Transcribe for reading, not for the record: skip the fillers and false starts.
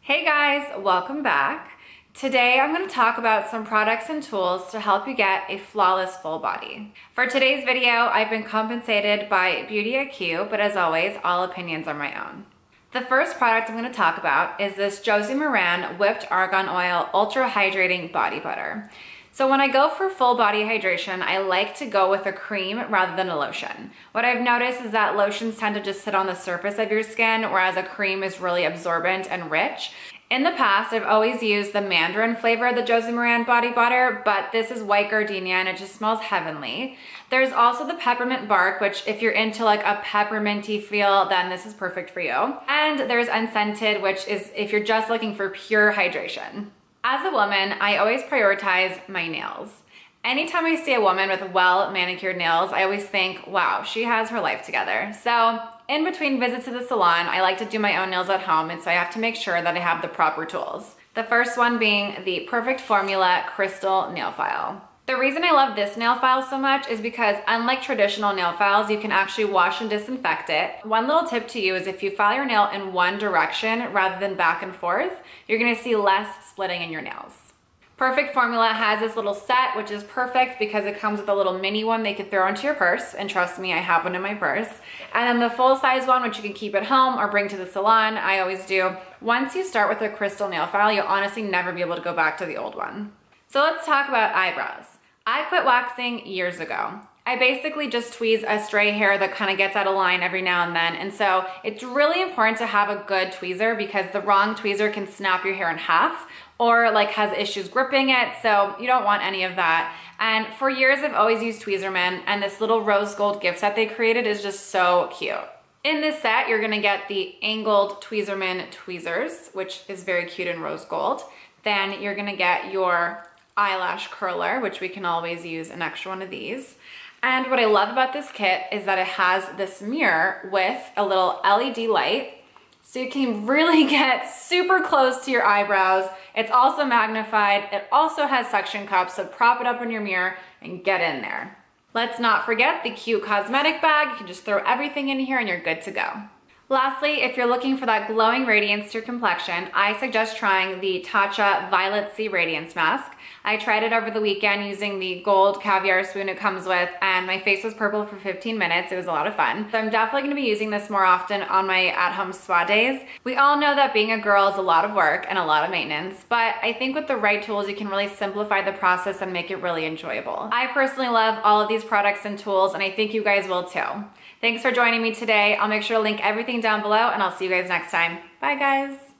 Hey guys, welcome back. Today I'm going to talk about some products and tools to help you get a flawless full body. For today's video, I've been compensated by Beauty IQ, but as always, all opinions are my own. The first product I'm going to talk about is this Josie Maran Whipped Argan Oil Ultra Hydrating Body Butter. So when I go for full body hydration, I like to go with a cream rather than a lotion. What I've noticed is that lotions tend to just sit on the surface of your skin, whereas a cream is really absorbent and rich. In the past, I've always used the mandarin flavor of the Josie Maran body butter, but this is white gardenia and it just smells heavenly. There's also the peppermint bark, which if you're into like a pepperminty feel, then this is perfect for you. And there's unscented, which is if you're just looking for pure hydration. As a woman, I always prioritize my nails. Anytime I see a woman with well manicured nails, I always think, wow, she has her life together. So in between visits to the salon, I like to do my own nails at home, and so I have to make sure that I have the proper tools. The first one being the Perfect Formula Crystal Nail File. The reason I love this nail file so much is because unlike traditional nail files, you can actually wash and disinfect it. One little tip to you is if you file your nail in one direction rather than back and forth, you're gonna see less splitting in your nails. Perfect Formula has this little set, which is perfect because it comes with a little mini one they could throw into your purse, and trust me, I have one in my purse. And then the full size one, which you can keep at home or bring to the salon, I always do. Once you start with a crystal nail file, you'll honestly never be able to go back to the old one. So let's talk about eyebrows. I quit waxing years ago. I basically just tweeze a stray hair that kind of gets out of line every now and then. And so it's really important to have a good tweezer because the wrong tweezer can snap your hair in half or like has issues gripping it. So you don't want any of that. And for years, I've always used Tweezerman, and this little rose gold gift set they created is just so cute. In this set, you're gonna get the angled Tweezerman tweezers, which is very cute in rose gold. Then you're gonna get your eyelash curler, which we can always use an extra one of these. And what I love about this kit is that it has this mirror with a little LED light, so you can really get super close to your eyebrows. It's also magnified. It also has suction cups, so prop it up on your mirror and get in there. Let's not forget the cute cosmetic bag. You can just throw everything in here and you're good to go. Lastly, if you're looking for that glowing radiance to your complexion, I suggest trying the TATCHA Violet Sea Radiance Mask. I tried it over the weekend using the gold caviar spoon it comes with, and my face was purple for 15 minutes. It was a lot of fun. So I'm definitely gonna be using this more often on my at-home spa days. We all know that being a girl is a lot of work and a lot of maintenance, but I think with the right tools, you can really simplify the process and make it really enjoyable. I personally love all of these products and tools, and I think you guys will too. Thanks for joining me today. I'll make sure to link everything down below, and I'll see you guys next time. Bye guys.